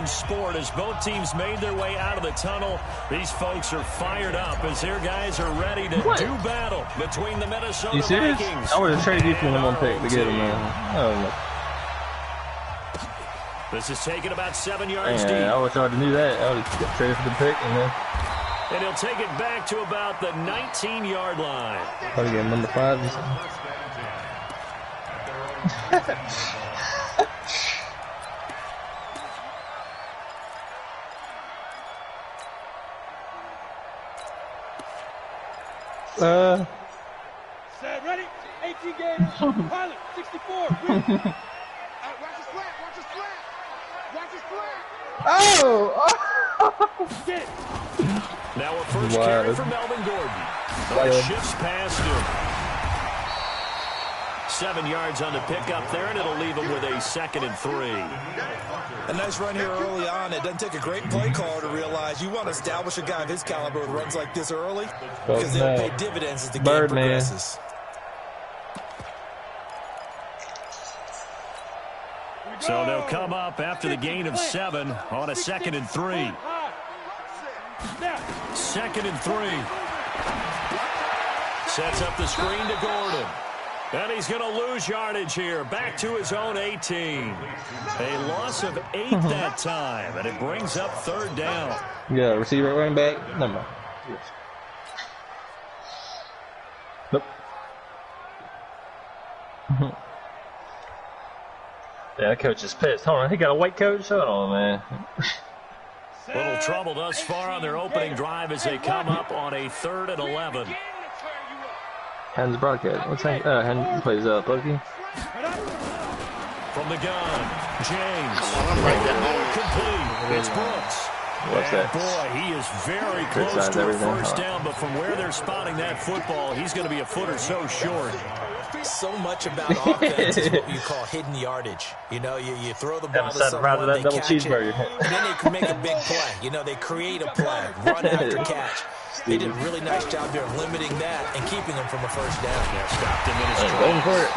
in sport as both teams made their way out of the tunnel. These folks are fired up as their guys are ready to do battle between the Minnesota Vikings. I would have traded you for the one pick to get him, man. Oh, this is taken about 7 yards deep. I wish I would have knew that. I would have traded for the pick and he'll take it back to about the 19-yard line. Probably get number 5 or something. Set, ready? 18 games. Pilot, 64. Watch his flat. Watch his flat. Watch his flat. Oh! Get it. Now a first carry for Melvin Gordon. Shifts past him. 7 yards on the pickup there, and it'll leave him with a 2nd and 3. A nice run here early on. It doesn't take a great play caller to realize you want to establish a guy of his caliber with runs like this early because they'll pay dividends as the game progresses. So they'll come up after the gain of 7 on a 2nd and 3. 2nd and 3. Sets up the screen to Gordon. And he's going to lose yardage here. Back to his own 18. A loss of 8 that time. And it brings up 3rd down. Yeah, receiver running back. Never mind. Nope. Yeah, that coach is pissed. Hold on, he got a white coach? Hold on, man. Little trouble thus far on their opening drive as they come up on a 3rd and 11. Hen's broadcast. What's Hen? Hen plays Bucky. From the gun, James. Complete. It's Brooks. What's that? Boy, he is very close to a first down, but from where they're spotting that football, he's going to be a foot or so short. So much about offense is what you call hidden yardage. You know, you throw the ball to someone, they catch it, and then they can make a big play. You know, they create a play, run after catch. They did a really nice job there limiting that and keeping him from a first down. Yeah, stopped him in his tracks.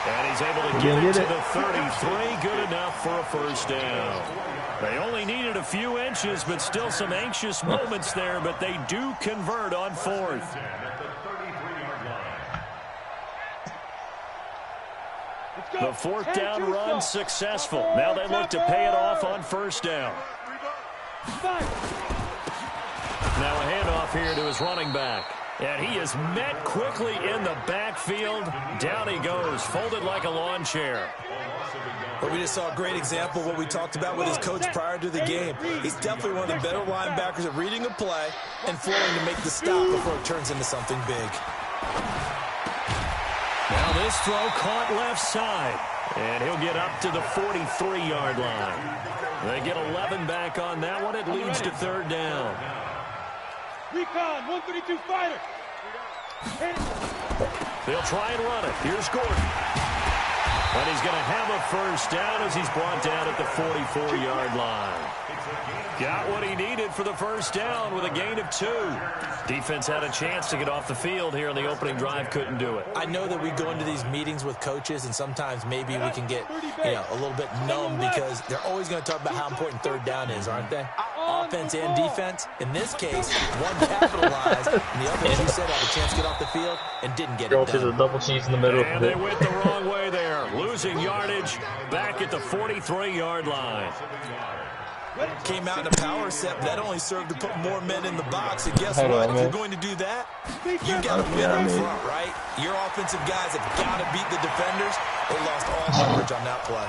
And he's able to get it to the 33. Good enough for a first down. They only needed a few inches, but still some anxious moments there, but they do convert on 4th. The 4th down run successful. Now they look to pay it off on first down. Now a handoff here to his running back. And he is met quickly in the backfield. Down he goes, folded like a lawn chair. But we just saw a great example of what we talked about with his coach prior to the game. He's definitely one of the better linebackers at reading a play and flowing to make the stop before it turns into something big. Now this throw caught left side. And he'll get up to the 43-yard line. They get 11 back on that one. It leads to 3rd down. Recon, 132 fighter. They'll try and run it. Here's Gordon. But he's going to have a first down as he's brought down at the 44-yard line. Got what he needed for the first down with a gain of 2. Defense had a chance to get off the field here in the opening drive, couldn't do it. I know that we go into these meetings with coaches, and sometimes maybe we can get a little bit numb because they're always going to talk about how important 3rd down is, aren't they? Offense and defense. In this case, one capitalized, and the other, as you said, had a chance to get off the field and didn't get it done. To the double cheese in the middle. And they went the wrong way there, losing yardage back at the 43-yard line. Came out in a power set, but that only served to put more men in the box. And guess what? If you're going to do that, you got to win up front, right? Your offensive guys have got to beat the defenders. They lost all leverage on that play.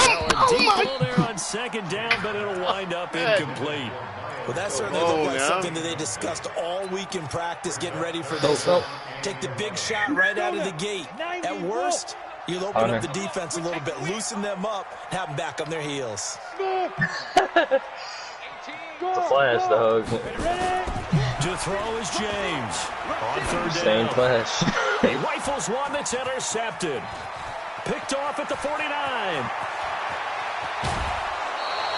Now a deep ball there on 2nd down, but it'll wind up incomplete. Well, that certainly looked like something that they discussed all week in practice, getting ready for this one. Take the big shot right out of the gate. At worst, you'll open up the defense a little bit, loosen them up, have them back on their heels. It's a flash, dog. To throw is James. On 3rd down. Same flash. He rifles one that's intercepted. Picked off at the 49.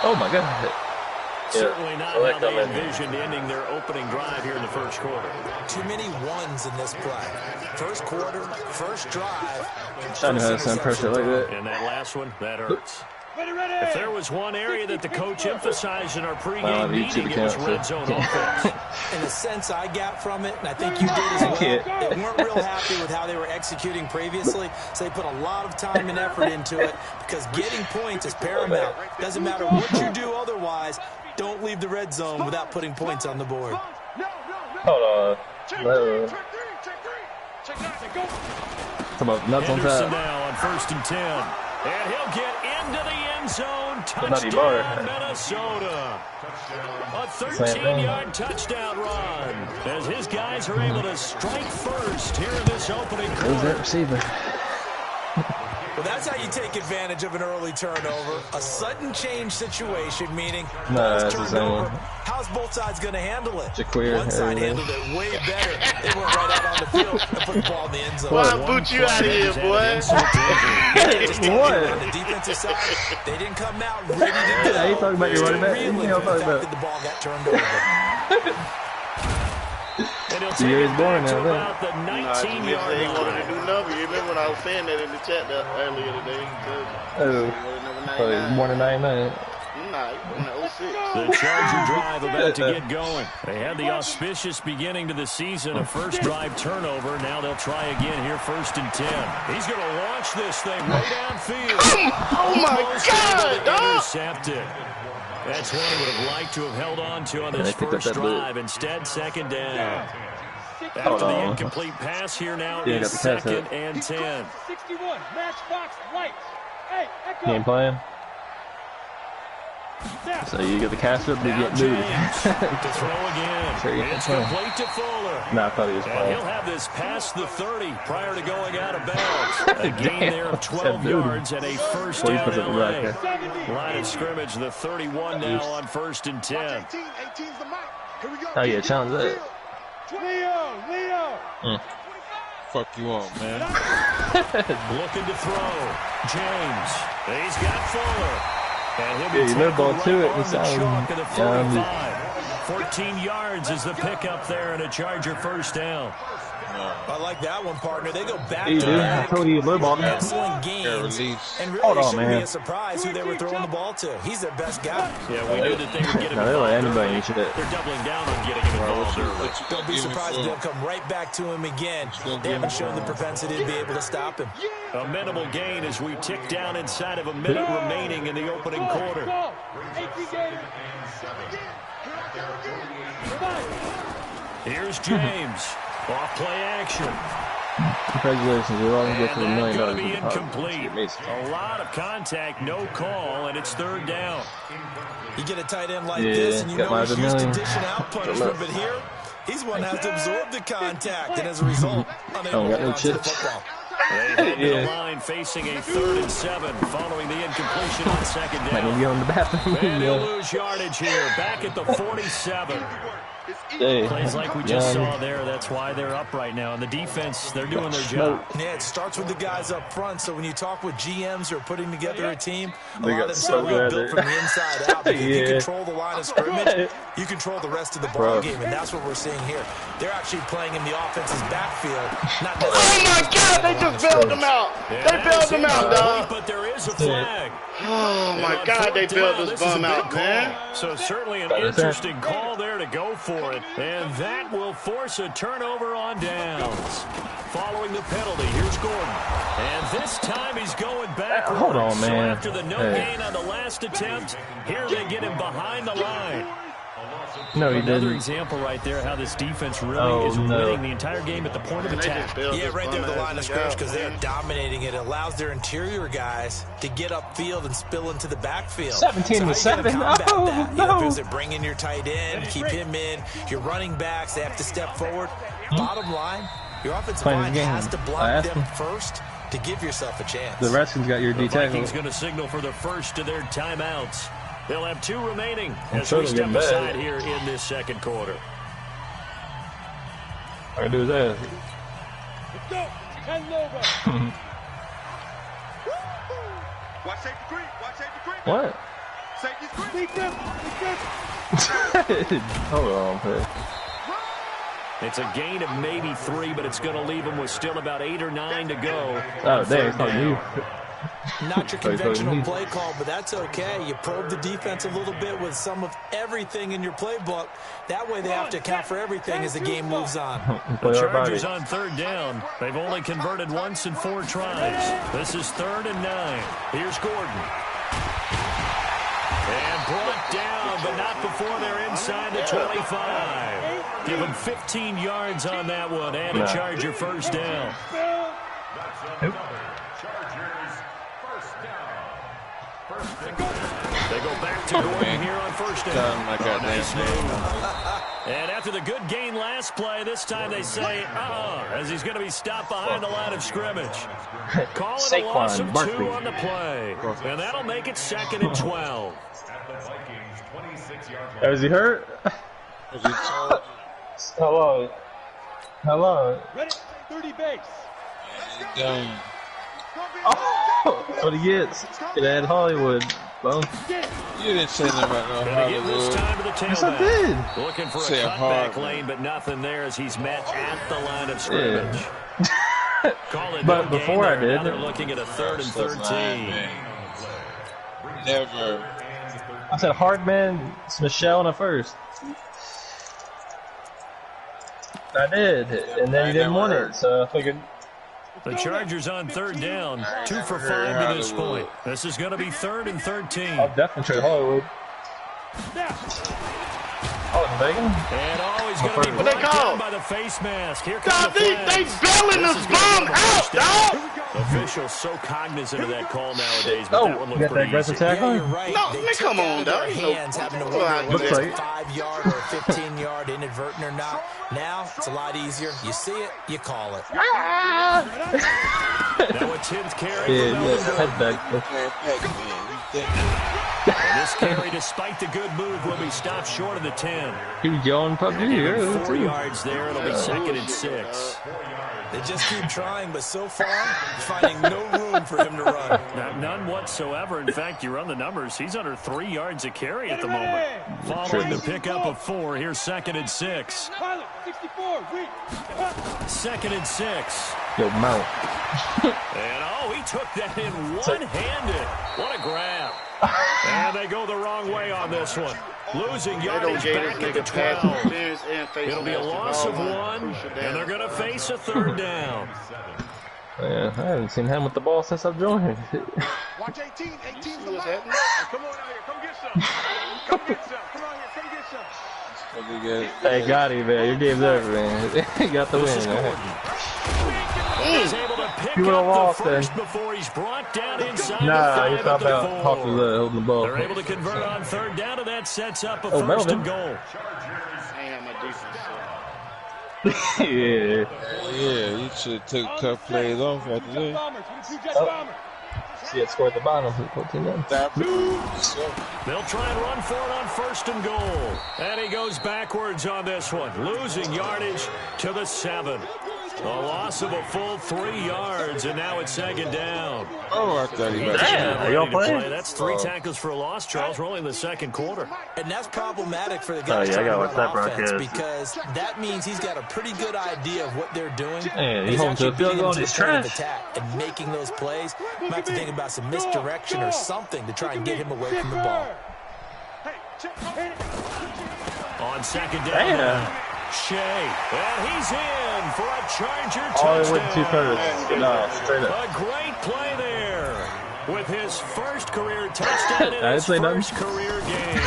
Oh, my God. Certainly not how they envisioned ending their opening drive here in the first quarter. Too many ones in this play. First quarter, first drive. I know how to send pressure like that. And that last one, that hurts. If there was one area that the coach emphasized in our pregame meeting, it was red zone offense. In the sense I got from it, and I think you did as well, they weren't real happy with how they were executing previously, so they put a lot of time and effort into it because getting points is paramount. Doesn't matter what you do otherwise, don't leave the red zone without putting points on the board. Hold on. Come on, nuts on Henderson top. now on 1st and 10. And he'll get into the end zone. Touchdown, Minnesota. A 13-yard touchdown run as his guys are able to strike first here in this opening quarter. Who's that receiver? Well, that's how you take advantage of an early turnover. A sudden change situation, meaning That's the turned same over. one. How's both sides going to handle it? Jaquir, One side handled it way better. They went right out on the field and put the ball in the end zone. Why boot you out of here, boy? What? On the defensive side, they didn't come out ready to go. Yeah, you talking about your running back? Reeling You know, from the talking fact about. that the ball got turned over. And he'll The take year's it born back to now, about the Nah, he 19-yard said he wanted line. a new number. You remember when I was saying that in the chat earlier today? Oh, more than 99. Nah, he wanted 06. The Charger drive about to get going. They had the auspicious beginning to the season, a first drive turnover. Now they'll try again here, 1st and 10. He's going to launch this thing way downfield. Oh my God, dog! Intercept it. That's one he would have liked to have held on to on this first drive. Instead, 2nd down. After the incomplete pass here now, Yeah, is got the 2nd and 10. 61, Matchbox Lights. Hey, He ain't playing. So you get the cast up, you Now get booted. James to throw again. Sure, It's complete to Fuller. Nah, I thought he was And playing. he'll have this past the 30 prior to going out of bounds. A gain there of 12 yards and a first Well, he down puts it right LA. there. Line of scrimmage, the 31 now on 1st and 10. 18's the mic. Here we go. Oh yeah, challenge that. Leo. Fuck you on, man. Looking to throw. James. He's got Fuller. And he'll be Yeah, you live ball tackled to right it. on It's the out. chalk of the 45. 14 yards is the pickup there and a Charger first down. I like that one, partner. They go back Hey, to dude, I back. told you, little ball. Excellent gains. And really, Hold it on, shouldn't man. be a surprise who they were throwing the ball to. He's their best guy. Yeah, we knew that they would get him No, they let involved anybody early. eat shit. They're doubling down on getting him involved early. Don't be surprised if they'll come right back to him again. They haven't shown the propensity to be able to stop him. A minimal gain as we tick down inside of a minute remaining in the opening quarter. 18 Gators. Here's James. Off play action. Congratulations, you're all gonna get to $1 And million. going to be incomplete. A lot of contact, no call, and it's 3rd down. You get a tight end like Yeah, this, and you got know my he's used to million. dishing out punishment, but here, he's one that has to absorb the contact, and as a result, unable to got hold no on to the chips. football. They head to the Yeah. line facing a 3rd and 7 following the incompletion on 2nd Might need to down. get on the bathroom. And he'll Yeah. lose yardage here, back at the 47. Hey, Plays like we just young. saw there. That's why they're up right now. And the defense, they're doing their job. Yeah, it starts with the guys up front, so when you talk with GMs who are putting together a team, a They lot got of so them are really good built at from the inside out. Because if you Yeah. control the line of scrimmage, you control the rest of the ball Bro. game, and that's what we're seeing here. They're actually playing in the offense's backfield, not Oh necessarily. my God, they just bailed him out. They bailed him out, dog. But there is a flag. Oh And my on God, they 4th bailed down, this is a bum big out, call. man. So certainly an That is it. interesting call there to go for it. And that will force a turnover on downs. Following the penalty, here's Gordon. And this time he's going backwards. Hold on, So man. after the no Hey. gain on the last attempt, here they get him behind the line. No, he Another didn't. example right there how this defense really Oh, is no. winning the entire game at the point of Man, they attack. just bailed Yeah, this right there at the bum line of ass scrimmage nigga because out, they're man. dominating it. It allows their interior guys to get upfield and spill into the backfield. 17 so to how 7. You gonna combat No, that? You no. know, because they bring in your tight end, keep him in. Your running backs, they have to step forward. Bottom line, your offensive Playing line the game. has to I block asked them him. first to give yourself a chance. The Redskins got your The D tackle. Vikings going to signal for the first of their timeouts. They'll have 2 remaining I'm as sure we they'll step get mad. aside here in this second quarter. All I do is that. Let's go. 10 logo. Watch safety creep. Watch safety creep. What? Safety creep. Beat them. Beat them. Hold on, man. It's a gain of maybe 3, but it's going to leave them with still about 8 or 9 to go. Oh, on dang, 3rd it's not down. you. Not your conventional play call, but that's okay. You probe the defense a little bit with some of everything in your playbook. That way they have to account for everything as the game moves on. The Chargers on 3rd down. They've only converted once in 4 tries. This is 3rd and 9. Here's Gordon. And brought down, but not before they're inside the 25. Give them 15 yards on that one and a Charger first down. Nope. They go back to Gordon here on first down. Nice move. And after the good gain last play, this time they say, as he's going to be stopped behind the line of scrimmage. Call it a loss of 2 on the play. And that'll make it 2nd and 12. Is he hurt? Hello. Hello. Ready? 30 base. Done. Oh, that's what he gets. Get at Hollywood, bro. You didn't say nothing about no Gonna give this Hollywood. time to the Yes, I tailback. did. Looking for a Say a cutback hard lane, but nothing there as he's met at the line of scrimmage. Call it But no before gain I there. did- Now they're looking at a 3rd and 13. Never. I said Hardman, Michelle in the first. I did, and then he didn't want it, so I figured. The Chargers on 3rd down, 2 for 5 to this point. This is going to be 3rd and 13. I'll definitely trade Hollywood. Oh, Bacon? And he's going to be What they brought call? down by the face mask. Here comes Dog, the they flags. bailing This this is gonna bum be a out, first down. dog. Officials so cognizant of that call nowadays, but that one Oh, you looks got that pretty aggressive easy. tackle? Yeah, you're right. No, They man, took come out on, of their dog. Ain't no- hands, having to Looks wonder like whether it. it's a 5-yard or a 15-yard inadvertent or not. Now, it's a lot easier. You see it, you call it. Now a 10th carry. Yeah, for yeah, Melvin head back. And this carry, despite the good move, will be stopped short of the 10. He was yelling puppy. Yeah, 4 yards there. It'll be 2nd and 6. They just keep trying, but so far, finding no room for him to run. None whatsoever. In fact, you run the numbers. He's under 3 yards a carry at the moment. Following the pickup of 4, here's 2nd and 6. Pilot, 64, read. 2nd and 6. Yo, Mount. And he took that in one-handed. What a grab. And they go the wrong way on this one. Losing yardage back at the 12. It'll be a loss of 1, and they're going to face a 3rd down. Yeah, I haven't seen him with the ball since I've joined. Watch 18. 18 for What's life. happening? Come on out here. Come get some. Come get some. Come out here. Come get some. Hey, got him, man. Your game's over, man. You got the This win, is man. Gordon. He's able to pick You would've up lost the first then. before he's brought down inside Nah, the you 5 thought at the about Hawk was 4. holding the ball. They're able to convert on 3rd down, and that sets up a Oh, 1st Melvin. and goal. I ain't have my defense. Yeah. Yeah, you should have took tough plays off after that. Bombers, 22 Jet Oh. Bombers. See it scored at the bottom. 14 down. They'll try and run for it on 1st and goal. And he goes backwards on this one, losing yardage to the 7. A loss of a full 3 yards, and now it's 2nd down. Oh, I thought he was. Damn, are y'all Ready to playing? play. That's 3 tackles for a loss, Charles. We're only in the 2nd quarter. And that's problematic for the Oh, guys yeah, I trying to gotta run watch that offense broadcast. because that means he's got a pretty good idea of what they're doing. Man, He's he's home to actually a field beating goal them and to he's the point of trash. attack and making those plays. Might have to think about some misdirection or something to try and get him away from the ball. Hey, check, hit it. On 2nd down, Damn. Shea, and he's in for a Charger All touchdown. he went 2 first. No, straight up. A great play there with his first career touchdown in I his didn't say nothing. first career game.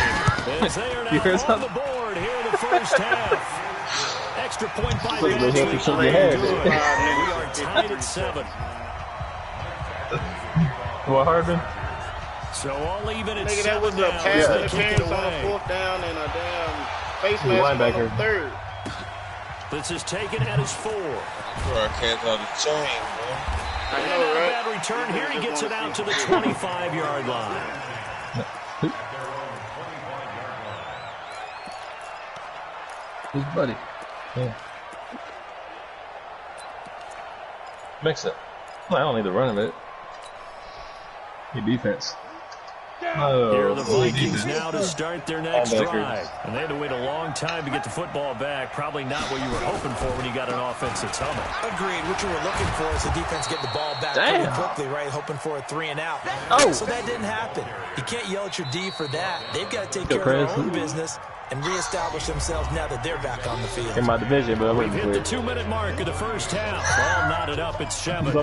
As they are You heard now on something? the board here in the first half. Extra point by Look, they have to shake your head. We are tied at 7. What, Hardman? So all even at Nigga, 7 that was a now pass as they kick interference it on away. 4th down and a damn face He's a mask on linebacker. the 3rd. This is taken at his 4. Broadcast on the chain, man. I And know, not a right? bad return here. He gets it out to the 25-yard line. His buddy. Yeah. Mix it. Well, I don't need the run of it. Need defense. Down. Here are the Vikings now to start their next drive. And they had to wait a long time to get the football back. Probably not what you were hoping for when you got an offense that's humming. Agreed. What you were looking for is the defense get the ball back pretty quickly, right? Hoping for a 3 and out. So that didn't happen. You can't yell at your D for that. They've got to take care of their own business and reestablish themselves now that they're back on the field. In my division, but we've hit the 2-minute mark of the first half. All knotted up at 7.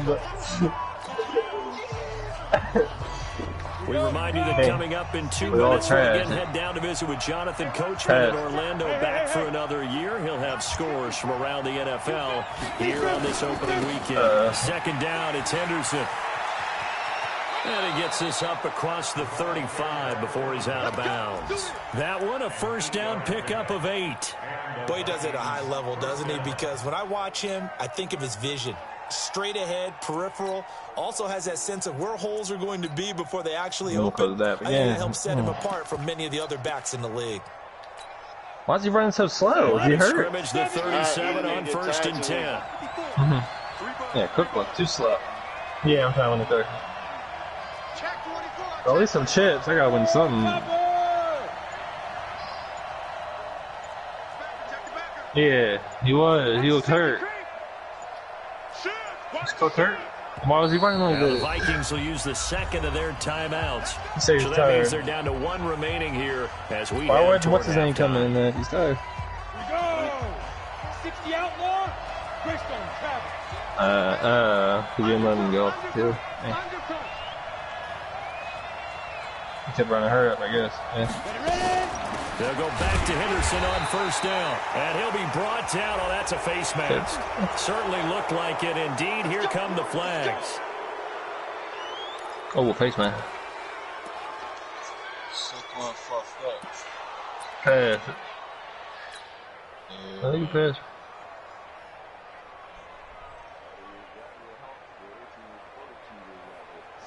We remind you that coming up in 2 minutes, we'll again head down to visit with Jonathan Coachman in Orlando, back for another year. He'll have scores from around the NFL here on this opening weekend. Second down, it's Henderson. And he gets this up across the 35 before he's out of bounds. That one, a first down pickup of 8. Boy, he does it at a high level, doesn't he? Because when I watch him, I think of his vision. Straight ahead, peripheral, also has that sense of where holes are going to be before they actually open. I think that helps set him apart from many of the other backs in the league. Why is he running so slow? Is he hurt? Scrimmage the 37 on 1st and 10. Yeah, quick look, too slow. Yeah, I'm trying to win the 30. At least some chips. I gotta win something. Yeah, he was. He looked hurt. He's still hurt. Why was he running like The this? Vikings will use the second of their timeouts. So that means they're down to 1 remaining here as we Why head toward what's his name coming in there? He's tired. We go. 60 outlaw. Greystone Travis. He didn't let him go. Too. Yeah. He kept running her up, I guess. Yeah. They'll go back to Henderson on first down. And he'll be brought down. Oh, that's a face mask. Certainly looked like it. Indeed, here come the flags. Oh, face mask. Pass. I think he passed.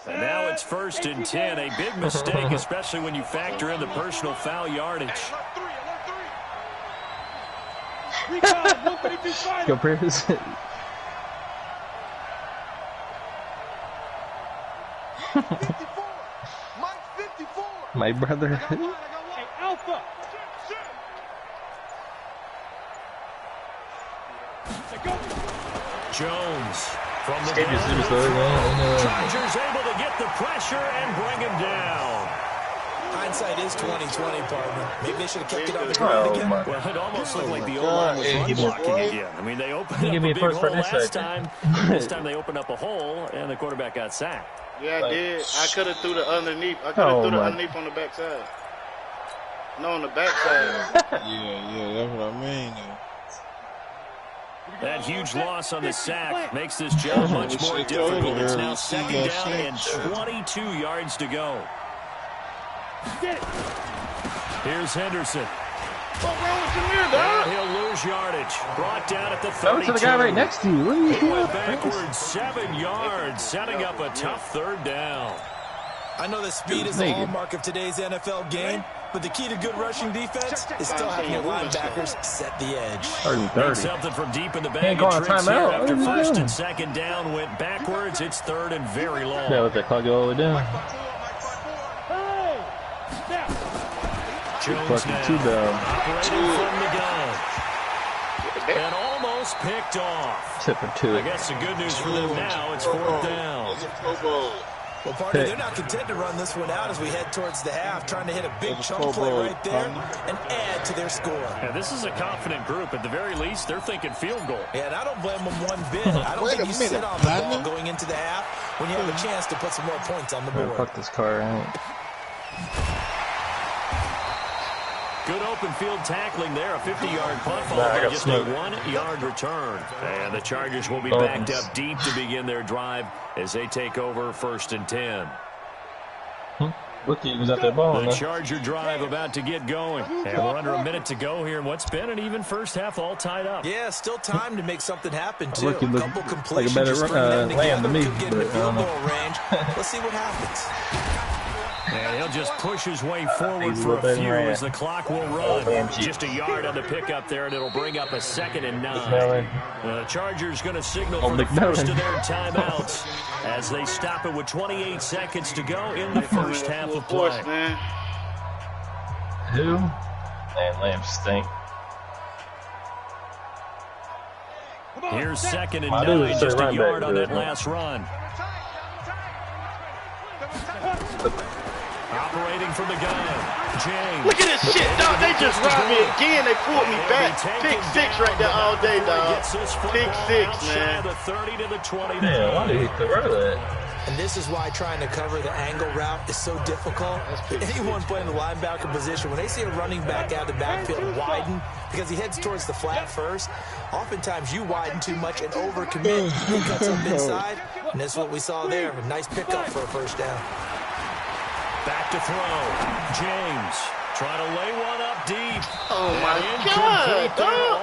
And now it's 1st and 10. A big mistake, especially when you factor in the personal foul yardage. Go Pierce. My brother. Alpha. Jones from the Chargers able to get the pressure and bring him down. Hindsight is 20/20, partner. Maybe they should have kept it on the ground again. Well, it almost looked like the O-line was run blocking again. I mean, they opened up a big hole last time. This time they opened up a hole, and the quarterback got sacked. Yeah, I did. I could have threw the underneath. I could have threw the underneath on the backside. No, on the backside. Yeah, that's what I mean. That huge loss on the sack makes this job much more difficult. It's now 2nd down and 22 yards to go. Here's Henderson. What's wrong with Jameer, dog? He'll lose yardage. Brought down at the 32. To the guy right next to you. What are you He doing? went backwards 7 yards, setting up a tough 3rd down. I know that speed is the hallmark of today's NFL game, but the key to good rushing defense is still having your linebackers set the edge. 30. Something from deep in the bag going of tricks here. timeout. After 1st and 2nd down went backwards, it's 3rd and very long. Yeah, let that clock go all the way down. Jones now operating from the gun. And almost picked off. Except for 2. I guess the good news for them now, it's 4th down. Well, partner, they're not content to run this one out as we head towards the half, trying to hit a big chunk play right there and add to their score. Yeah, this is a confident group. At the very least, they're thinking field goal. Yeah, and I don't blame them one bit. I don't think you sit on the ball going into the half when you have a chance to put some more points on the board. Fuck this car out. Good open field tackling there. A 50-yard punt followed by just a 1-yard return. And the Chargers will be backed up deep to begin their drive as they take over 1st and 10. Rookie was out there balling. The Charger drive about to get going. And we're under a minute to go here in what's been an even first half, all tied up. Yeah, still time to make something happen, too. Rookie A couple completions like a better lamb to me. could get in the field goal range. Let's see what happens. And he'll just push his way forward for a few as the clock will run. Just a yard on the pickup there, and it'll bring up a 2nd and 9. The Chargers going to signal for the first of their timeouts as they stop it with 28 seconds to go in the first half of play. Who? Man, Lambs stink. Here's 2nd and 9, just a yard on that last run. Operating from the gun, James. Look at this shit, dog. They just robbed me again. They pulled me back. Pick 6 right there all day, dog. Pick 6, man. The 30 to the 20. Man, why did he throw that? And this is why trying to cover the angle route is so difficult. Anyone playing the linebacker position, when they see a running back out of the backfield widen, because he heads towards the flat first, oftentimes you widen too much and overcommit. He cuts up inside, and that's what we saw there. A nice pickup for a first down. Back to throw. James trying to lay one up deep. Oh, my God.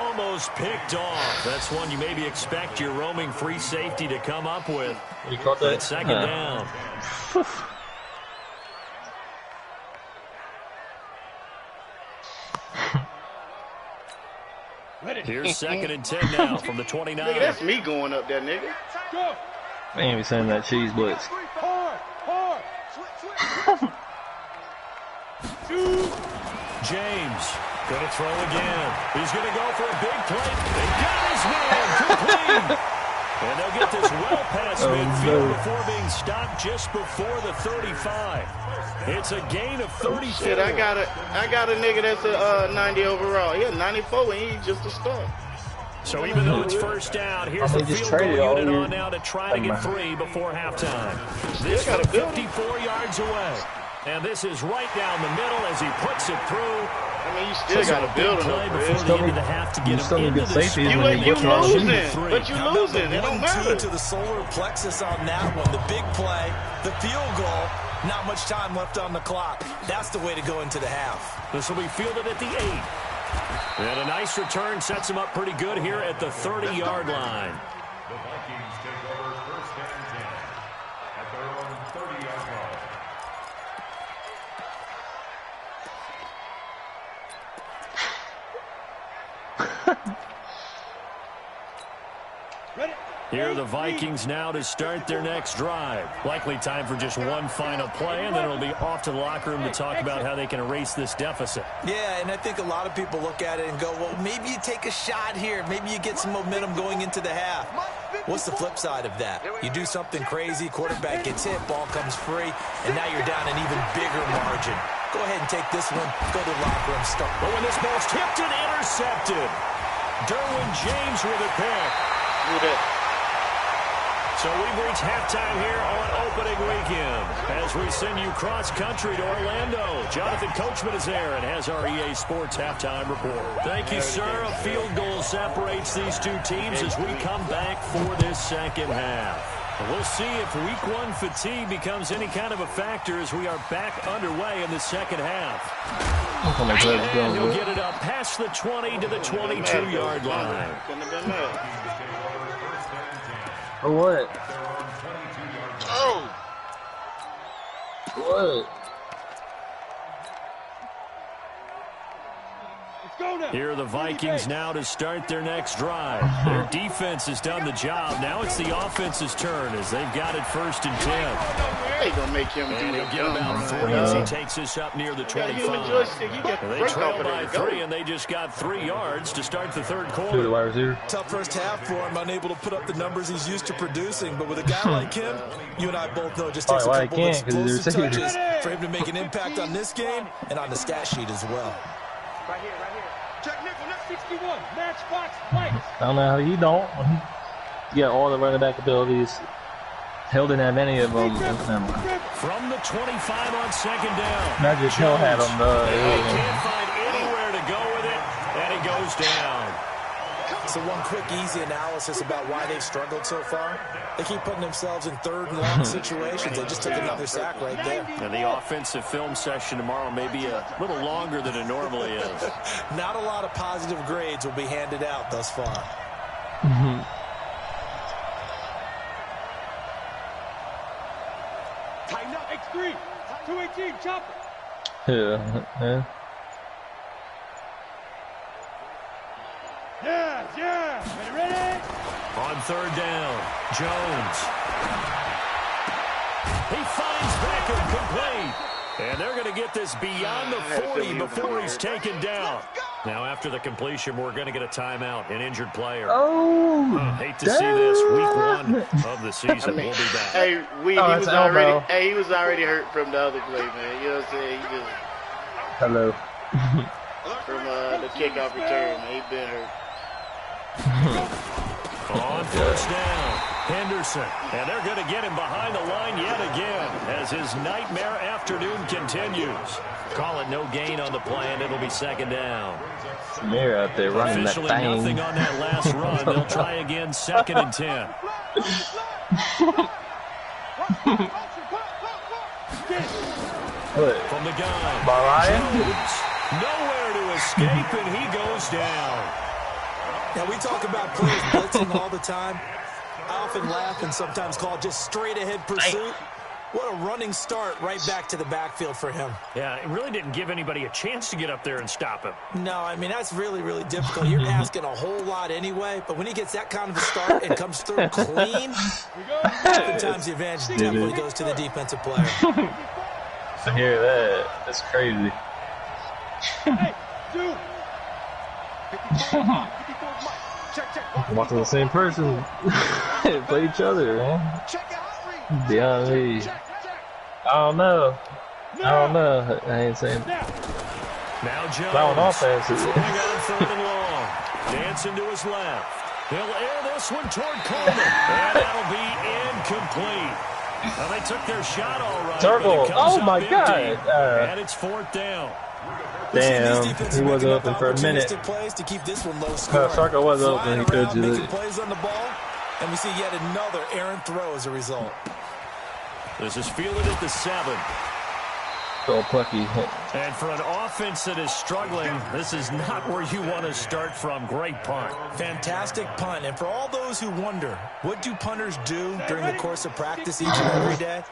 Almost picked off. That's one you maybe expect your roaming free safety to come up with. You caught that? 2nd down. Here's 2nd and 10 now from the 29. Nigga, that's me going up there, nigga. Go. Man, we sending that cheese blitz. Hard. James going to throw again. He's going to go for a big play. They got his man complete. And they'll get this well past midfield before being stopped just before the 35. It's a gain of 34. Shit, I got a nigga that's a 90 overall. He had 94 and he's just a start. So even though it's first down, here's the field goal unit on now to try to get 3 before halftime. This from 54 yards away. And this is right down the middle as he puts it through. I mean, you still got to build him before the end of the half to get him into the safety. You losing, but you losing. It don't matter. To the solar plexus on that one. The big play, the field goal. Not much time left on the clock. That's the way to go into the half. This will be fielded at the 8. And a nice return sets him up pretty good here at the 30-yard line. The Vikings take over 1st and 10 at their own 30-yard line. Here are the Vikings now to start their next drive. Likely time for just one final play, and then it'll be off to the locker room to talk about how they can erase this deficit. Yeah, and I think a lot of people look at it and go, well, maybe you take a shot here. Maybe you get some momentum going into the half. What's the flip side of that? You do something crazy, quarterback gets hit, ball comes free, and now you're down an even bigger margin. Go ahead and take this one, go to the locker room, start. But when this ball's tipped and intercepted, Derwin James with a pick. So we've reached halftime here on opening weekend as we send you cross-country to Orlando. Jonathan Coachman is there and has our EA Sports halftime report. Thank you, sir. A field goal separates these two teams as we come back for this second half. We'll see if week 1 fatigue becomes any kind of a factor as we are back underway in the second half. And he'll get it up past the 20 to the 22-yard line. Or what? Oh! What? Here are the Vikings now to start their next drive. Their defense has done the job. Now it's the offense's turn as they've got it 1st and 10. They gonna make him do and he'll that. get about 3 as he takes this up near the 25. They trail by 3, and they just got 3 yards to start the third quarter. Tough first half for him, unable to put up the numbers he's used to producing. But with a guy like him, you and I both know it just takes a couple of explosive touches for him to make an impact on this game and on the stat sheet as well. Right here. Check nickel, 61. Matchbox lights. I don't know how you don't. You got all the running back abilities. Hill didn't have any of them. From the 25 on 2nd down. Magic Hill had them. He can't find anywhere to go with it, and he goes down. So one quick, easy analysis about why they've struggled so far. They keep putting themselves in 3rd and long situations. They just took another sack right there. And the offensive film session tomorrow may be a little longer than it normally is. Not a lot of positive grades will be handed out thus far. Tighten up, X3. 218, chopper. Yeah. Yeah. Ready? On third down, Jones. He finds Beckham complete. And they're going to get this beyond the 40 before he's taken down. Now, after the completion, we're going to get a timeout, an injured player. Oh, hate to see this. Week 1 of the season. We'll be back. Hey, he was already hurt from the other play, man. You know what I'm saying? He just hello. from the kickoff return, man. He been hurt. On first down, Henderson. And they're going to get him behind the line yet again as his nightmare afternoon continues. Call it no gain on the play, and it'll be second down. Samir out there running that Officially thing. nothing on that last run. They'll try again, 2nd and 10. What? From the gun, Mariah? Jones. Nowhere to escape, and he goes down. Now, we talk about players blitzing all the time. I often laugh and sometimes call it just straight-ahead pursuit. What a running start right back to the backfield for him. Yeah, it really didn't give anybody a chance to get up there and stop him. No, I mean, that's really, really difficult. You're asking a whole lot anyway, but when he gets that kind of a start and comes through clean, oftentimes the advantage definitely goes to the defensive player. I hear that. That's crazy. Hey, dude. Watching the same person play each other, man. Beyond me. I don't know. I ain't saying. Now Jones. Not on offense. Throwing on 3rd and long. Dancing to his left. He'll air this one toward Coleman. And that'll be incomplete. Well, they took their shot all right. Circle. Oh, my empty, God. And it's 4th down. Damn, he wasn't open for a minute. Plays to keep this one low scoring. Sarko was open. He could do making it. plays on the ball, and we see yet another errant throw as a result. This is fielded at the 7. So plucky. And for an offense that is struggling, this is not where you want to start from. Great punt. Fantastic punt. And for all those who wonder, what do punters do during the course of practice each and every day?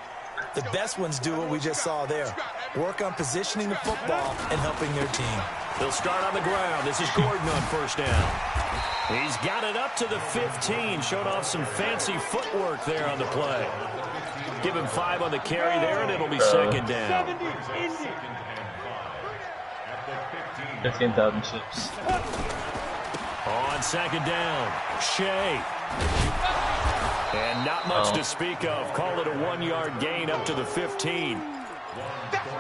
The best ones do what we just saw there. Work on positioning the football and helping their team. They'll start on the ground. This is Gordon on first down. He's got it up to the 15. Showed off some fancy footwork there on the play. Give him 5 on the carry there, and it'll be 2nd down. 15,000 chips. On 2nd down, Shea. And not much to speak of. Call it a 1-yard gain up to the 15.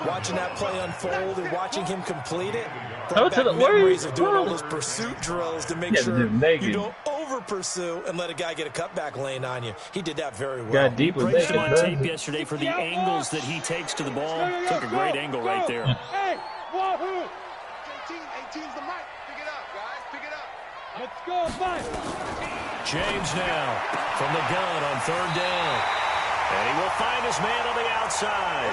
Watching that play unfold and watching him complete it Go brought to back the memories of doing all those pursuit drills to make sure naked. you don't over-pursue and let a guy get a cutback lane on you. He did that very well. Got deep with Praised him on tape naked. yesterday for the angles that he takes to the ball. Took a great angle right there. Hey, wahoo! 18's the mic. Pick it up, guys. Pick it up. Let's go, Mike. James now from the gun on 3rd down. And he will find his man on the outside.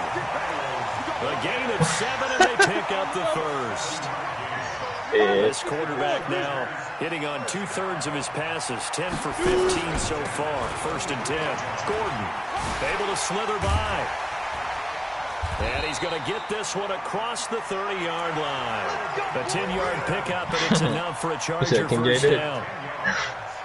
A gain of 7, and they pick up the first. This quarterback now hitting on 2/3 of his passes, 10 for 15 so far. 1st and 10. Gordon able to slither by. And he's going to get this one across the 30-yard line. A 10-yard pickup, and it's enough for a Charger first down.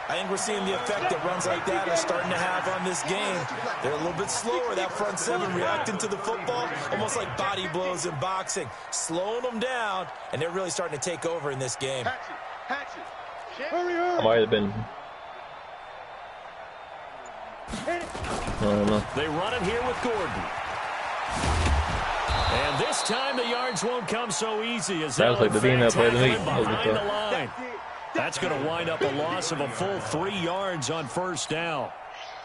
I think we're seeing the effect that runs like that are starting to have on this game. They're a little bit slower, that front 7 reacting to the football, almost like body blows in boxing, slowing them down, and they're really starting to take over in this game. Hurry, hurry. Might have been. I don't know. They run it here with Gordon. And this time the yards won't come so easy as That was like the Dino play to me. behind the line. That's going to wind up a loss of a full 3 yards on first down.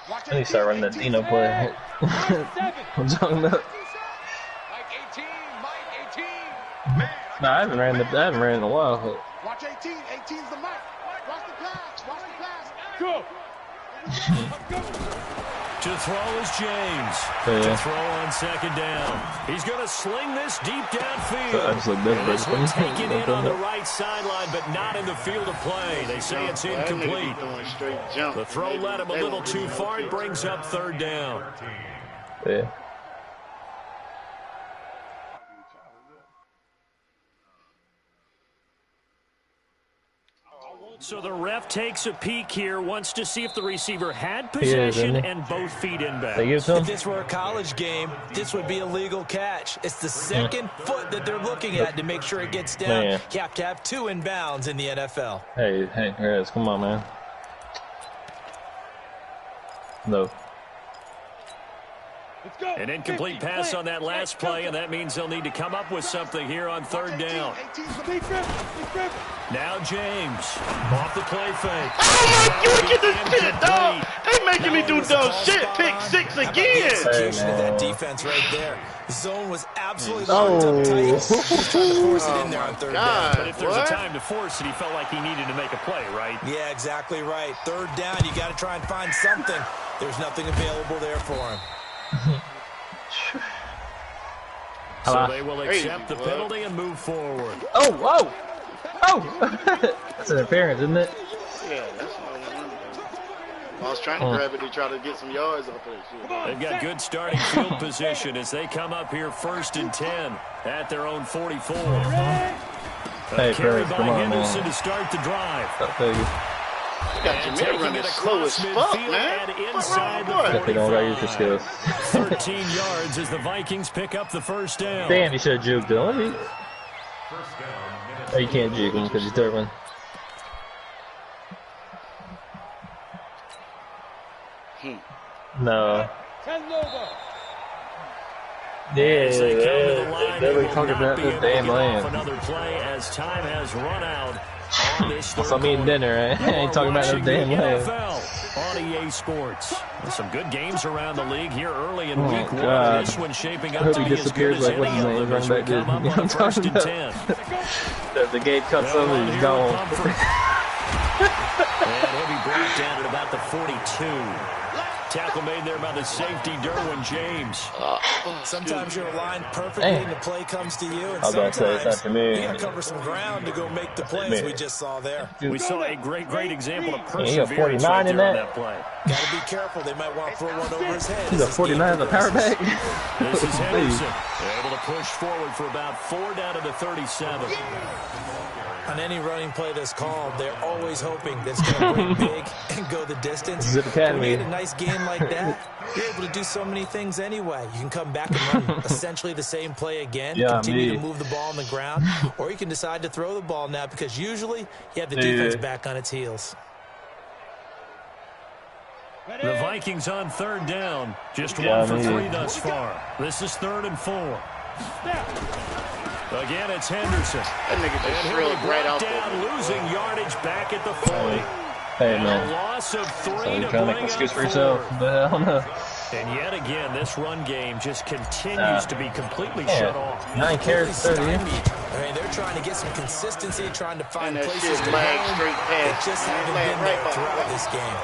I need to start running that Dino play. I'm talking about. Mike 18, Mike 18. No, I haven't ran in a while. Watch 18. 18's the mic. Watch the pass. Watch the pass. Go. To throw is James. Yeah. To throw on 2nd down. He's going to sling this deep downfield. I just like this, And this one taken in on the but right sideline, but not in the field of play. They say it's incomplete. The throw led him a little too far. It brings up 3rd down. yeah. So the ref takes a peek here, wants to see if the receiver had possession and both feet inbound. If this were a college game, this would be a legal catch. It's the second foot that they're looking at to make sure it gets down. You have to have 2 inbounds in the NFL. Hey, Rez, come on, man. No. An incomplete pass on that last play, and that means they'll need to come up with something here on 3rd down. Now James, off the play fake. Oh my, you get this shit, dog. They making me do dumb shit. Pick 6 again. Execution of that defense right there. The zone was absolutely locked up tight. He's trying to force it in there on 3rd down. But if there's a time to force it, he felt like he needed to make a play, right? Yeah, exactly right. 3rd down, you got to try and find something. There's nothing available there for him. So they will accept the penalty and move forward. Oh! That's an interference, isn't it? Yeah, that's what I wanted. I was trying to grab it to try to get some yards off of it. They've got good starting field position as they come up here 1st and 10 at their own 44. Hey, carry Perez, by come on, Henderson man. to start the drive. I'll tell you. Got Jameer running slow as fuck, man. Inside the Definitely don't got use your skills. 13 yards as the Vikings pick up the 1st down. Damn, you should have juked him. Oh, you can't juke him because he's third one. No. Yeah, they're talking about this damn land. Another play as time has run out. That's what I'm eating dinner, right? I ain't talking about no damn land. On EA Sports. Some good games around the league here early in week 1. God. This one shaping I up hope to he be as good disappears as like what's any his of name them running as we back did. come up You know on what I'm 1st talking and 10. If the gate cuts over, he's gone. And he'll be brought down at about the 42. Tackle made there by the safety, Derwin James. Sometimes you're aligned perfectly and the play comes to you, and I was about to say, it's not to me. you got to cover some ground to go make the plays we just saw there. We saw a great example of He perseverance got 49 right in there on that play. Got to be careful. They might want to throw one over his head. He's a 49 in the power back. This is Henderson, able to push forward for about 4 down to the 37. On any running play that's called, they're always hoping that it's going to break big and go the distance. Zip Academy. When you get a nice game like that, you're able to do so many things anyway. You can come back and run essentially the same play again, continue to move the ball on the ground, or you can decide to throw the ball now because usually you have the defense back on its heels. The Vikings on 3rd down. Just 1 for 3 thus far. This is 3rd and 4. Again, it's Henderson. That nigga just drilled right out there. Losing yardage back at the 40. Hey, man. A loss of 3 So you're to trying to make bring an excuse up for yourself, 4. but I don't know. And yet again, this run game just continues to be completely shut off. 9 carries, 30. I mean, they're trying to get some consistency, trying to find that places shit to lag run. straight pass. They just haven't Lag been right there by. throughout this game.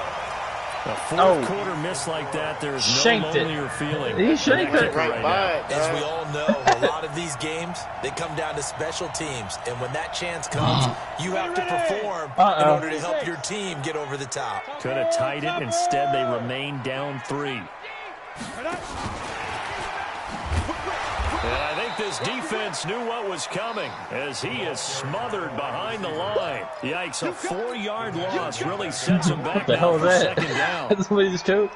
A fourth quarter miss like that, there's no Shanked it. lonelier feeling. He shanked it. Right by it, As dog. we all know, a lot of these games, they come down to special teams. And when that chance comes, you have to perform in order to help your team get over the top. Could have tied it. Instead, they remain down 3. And I think this defense knew what was coming as he is smothered behind the line. Yikes, a 4-yard loss really sets him back What the hell now is for that? 2nd down. Did somebody just choke?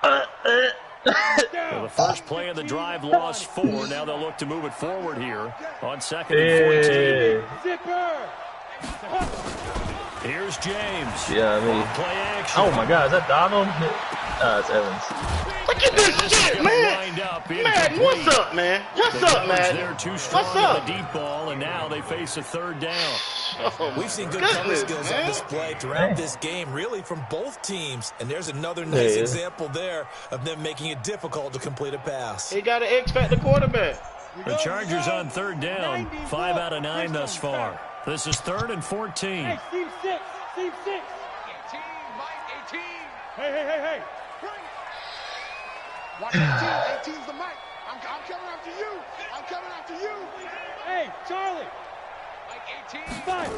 So the first play of the drive lost 4. Now they'll look to move it forward here on 2nd and 14. Here's James. Yeah, I mean. Play action. Oh my God, is that Donald? It's Evans. Look at this shit, man. Man, what's up, man? What's up, man? They're too strong What's on up? the deep ball, and now they face a 3rd down. Oh, We've seen good cover goodness, skills man. on display throughout this game, really from both teams. And there's another nice example there of them making it difficult to complete a pass. He got an X-Factor quarterback. The Chargers on 3rd down, 5 out of 9 thus far. This is 3rd and 14. Hey, Steve 6. Steve 6. 18, Mike, 18. Hey. Watch 18. 18's the mic. I'm coming after you. I'm coming after you. Hey, Charlie. Mike, 18. 5.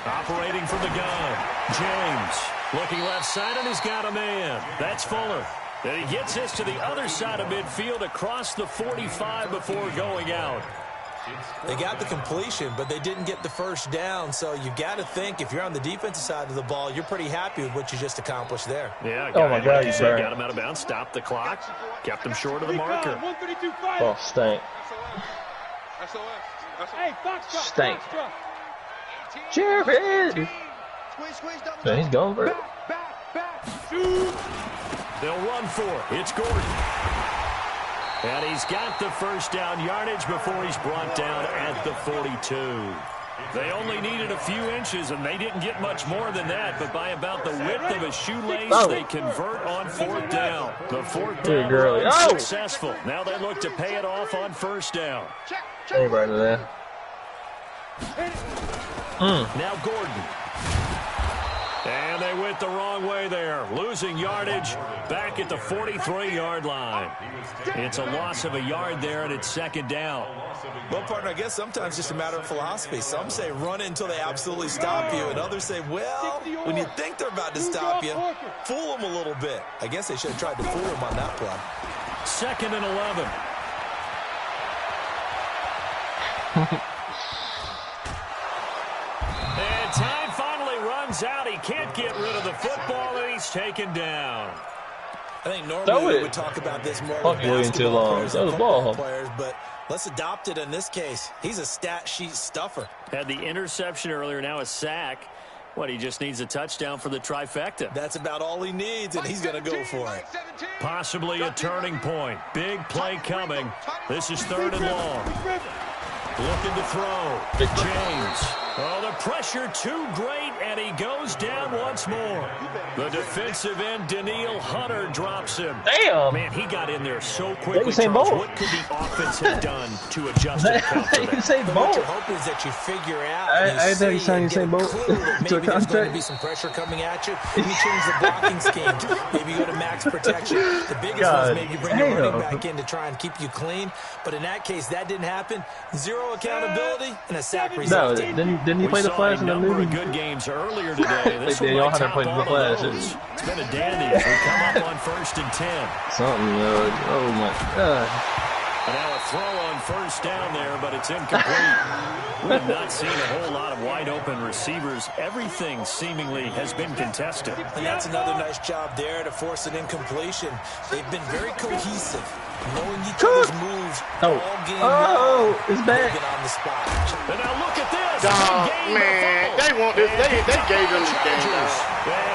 Operating from the gun, James. Looking left side, and he's got a man. That's Fuller. And he gets this to the other side of midfield across the 45 before going out. They got the completion, but they didn't get the first down. So you got to think if you're on the defensive side of the ball, you're pretty happy with what you just accomplished there. Yeah, oh my God, you said, got him out of bounds, stopped the clock, kept him short of the marker. Oh, stank. Stank. Jared! Man, he's going for it. They'll run for it. It's Gordon. And he's got the first down yardage before he's brought down at the 42. They only needed a few inches, and they didn't get much more than that, but by about the width of a shoelace, they convert on fourth down. The fourth down was successful. Now they look to pay it off on first down. Hey, right there. Now Gordon. And they went the wrong way there, losing yardage back at the 43-yard line. It's a loss of a yard there, and it's second down. Well, partner, I guess sometimes it's just a matter of philosophy. Some say run it until they absolutely stop you, and others say, well, when you think they're about to stop you, fool them a little bit. I guess they should have tried to fool them on that play. 2nd and 11. And time finally runs out. He can't get rid of the football, and he's taken down. I think normally we would talk about this more with basketball players than football players, but let's adopt it in this case. He's a stat sheet stuffer. Had the interception earlier, now a sack. What, he just needs a touchdown for the trifecta. That's about all he needs, and he's going to go for it. Possibly a turning point. Big play coming. This is 3rd and long. Looking to throw. James. Oh, the pressure too great, and he goes down once more. The defensive end, Daniil Hunter, drops him. Damn. Man, he got in there so quickly, Charles. What could the offense have done to adjust and counter that? What you're hoping is that you figure out, I think he's saying Usain Bolt. Maybe there's going to be some pressure coming at you. Maybe change the blocking schemes. Maybe go to max protection. The biggest one is maybe bring your running back in to try and keep you clean. But in that case, that didn't happen. Zero accountability and a sack result. No, didn't he play the Flash in the movie? Of good games earlier today. This one Daniil might Hunter top played all the Flash. of those. It's been a dandy as we come up on 1st and 10. Something, oh my God. And now a throw on first down there, but it's incomplete. We have not seen a whole lot of wide-open receivers. Everything seemingly has been contested. And that's another nice job there to force an incompletion. They've been very cohesive, knowing each other's moves all game long. It's back. On the spot. And now look at this. Man, they want this. They gave them this game.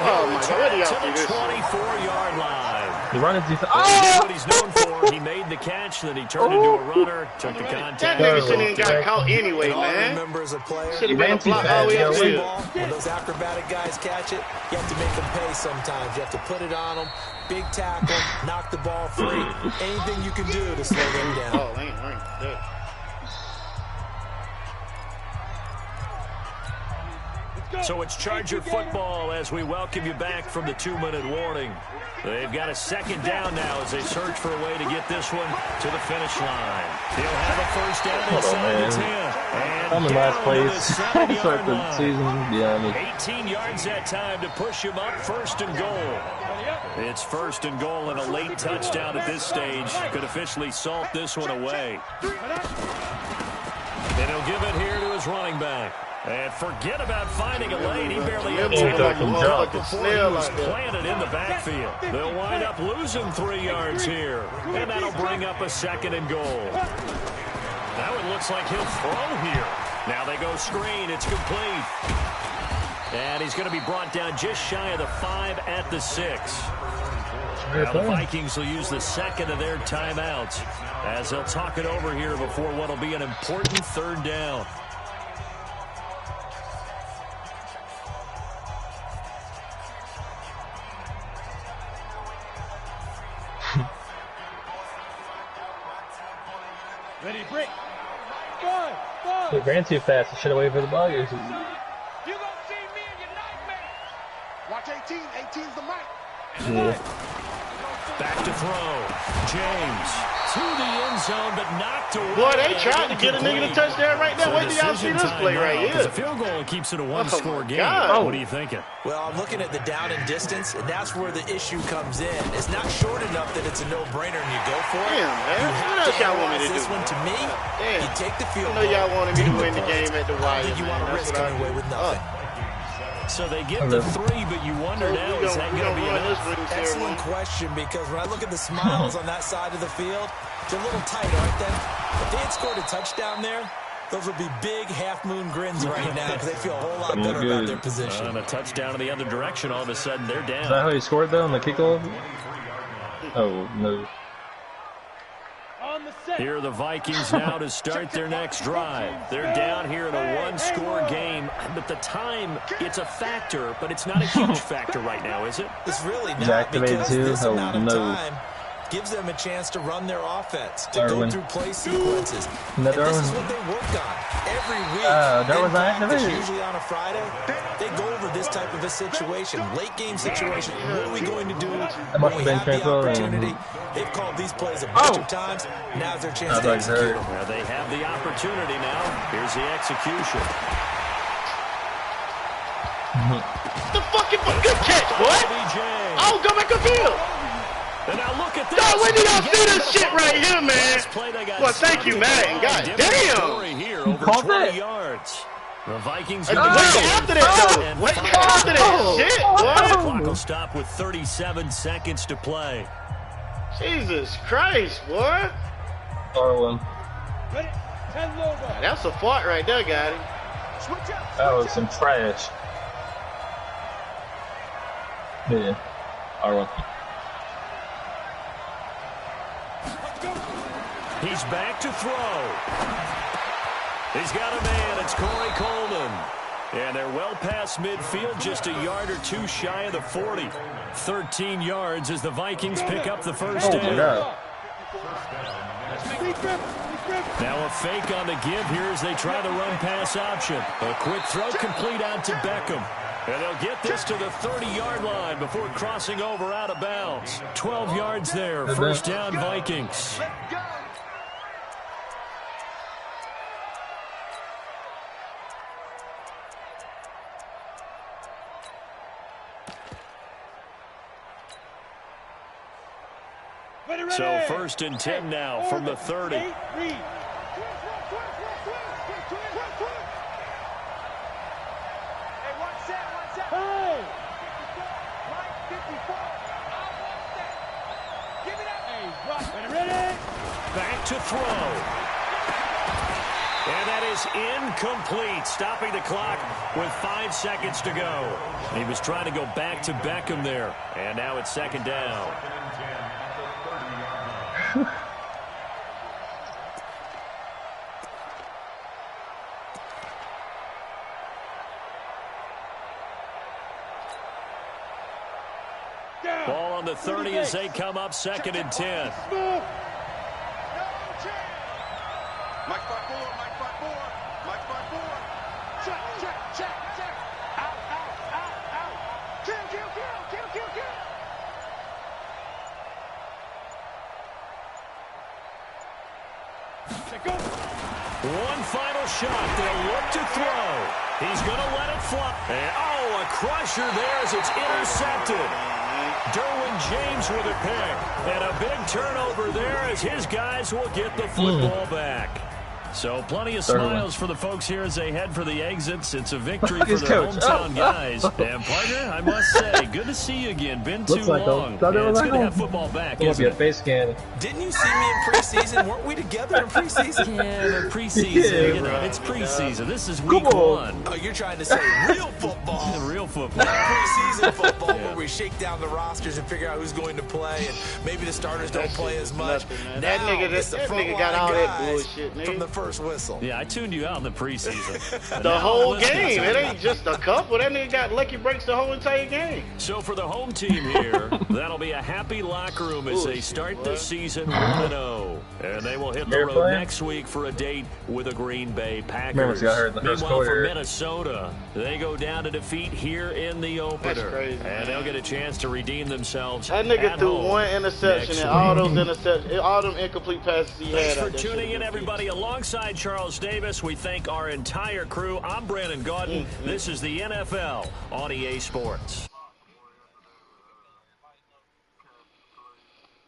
Oh, my God. What do y'all do this? 24-yard line. The running defense. He did what he's known for. He made the catch, then he turned into a runner, took the contact. That nigga shouldn't even got caught anyway, All I man. remember as a player, Should have been a block all the way up when here. those acrobatic guys catch it, you have to make them pay sometimes. You have to put it on them, big tackle, knock the ball free. Anything you can do to slow them down. Oh, ain't that. So it's Charger football as we welcome you back from the 2-minute warning. They've got a second down now as they search for a way to get this one to the finish line. He'll have a first down inside the 10. I'm in last place. Start the season. Yeah, 18 yards that time to push him up 1st and goal. It's 1st and goal and a late touchdown at this stage could officially salt this one away. And he'll give it here to his running back. And forget about finding a lane. He barely had time before he was planted in the backfield. They'll wind up losing 3 yards here. And that'll bring up a 2nd and goal. Now it looks like he'll throw here. Now they go screen. It's complete. And he's going to be brought down just shy of the 5 at the 6. Now the Vikings will use the 2nd of their timeouts as they'll talk it over here before what will be an important 3rd down. Ready, break. They ran too fast. I should have waited for the ball. You gonna see me in your nightmare. Watch 18. 18's the mic. Yeah. Back to throw. James to the end zone, but knocked away. Boy, they tried to get a nigga to touchdown right there. Wait till y'all see this play right here. The field goal keeps it a one-score game. God. What are you thinking? Well, I'm looking at the down and distance, and that's where the issue comes in. It's not short enough that it's a no-brainer and you go for it. Damn, man. What else y'all want me to do? This one, to me, damn. you take the field I know y'all wanted me to win the game at the wire. I think you want to risk coming away with nothing. So they get the 3, but you wonder now, is that going to be enough? Excellent question, because when I look at the smiles on that side of the field, they're a little tight, aren't they? If they had scored a touchdown there, those would be big half-moon grins right now because they feel a whole lot better about their position. And a touchdown in the other direction, all of a sudden they're down. Is that how he scored, though, on the kickoff? Oh, no. Here are the Vikings now to start their next drive. They're down here in a one-score game, but the time, it's a factor, but it's not a huge factor right now, is it? It's really not, because this amount of time gives them a chance to run their offense, to go through play sequences. And this is what they work on every week. Practice, usually on a Friday, they go over this type of a situation, late game situation. What are we going to do when we have the opportunity? They've called these plays a bunch of times. Now's their chance to execute them. Well, they have the opportunity now. Here's the execution. The fucking good catch, boy. Oh, go back upfield. And now look at this. God, when did y'all see this shit right here, man? Well, thank you, man. God damn. Here over 20 yards. The Vikings. Wait after that, though. Wait after that shit, boy. The clock will stop with 37 seconds to play. Jesus Christ, boy. R1. That's a fart right there, guy. That was some trash. Yeah. R1. He's back to throw. He's got a man. It's Corey Coleman. And they're well past midfield, just a yard or two shy of the 40. 13 yards as the Vikings pick up the first down. Now a fake on the give here as they try the run-pass option. A quick throw complete out to Beckham. And they'll get this to the 30-yard line before crossing over out of bounds. 12 yards there. First down, Vikings. So first and 10 now from the 30. Back to throw. And that is incomplete, stopping the clock with 5 seconds to go. He was trying to go back to Beckham there. And now it's second down. Ball on the 30 as they come up second and 10. One final shot. They'll look to throw. He's going to let it fly. And, oh, a crusher there as it's intercepted. Derwin James with a pick. And a big turnover there as his guys will get the football back. So plenty of smiles for the folks here as they head for the exits. It's a victory for their hometown guys. And partner, I must say, good to see you again. Been too long. It's good to have football back, isn't it? Face scan. Didn't you see me in preseason? Weren't we together in preseason? Yeah, but preseason, you know, it's preseason. This is week 1. Oh, you're trying to say real football. Real football. Not preseason football where we shake down the rosters and figure out who's going to play, and maybe the starters don't play as much. That nigga got all that bullshit, nigga. From the first whistle. Yeah, I tuned you out in the preseason. The whole game. It ain't just a couple. That nigga got lucky breaks the whole entire game. So for the home team here, that'll be a happy locker room as they start the season 1-0. And they will hit the road next week for a date with the Green Bay Packers. Meanwhile, for Minnesota, they go down to defeat here in the opener. That's crazy, and they'll get a chance to redeem themselves. That nigga threw one interception and all those interceptions, all them incomplete passes he had. Thanks for tuning in, everybody. Alongside Charles Davis, we thank our entire crew. I'm Brandon Gaudin. This is the NFL on EA Sports.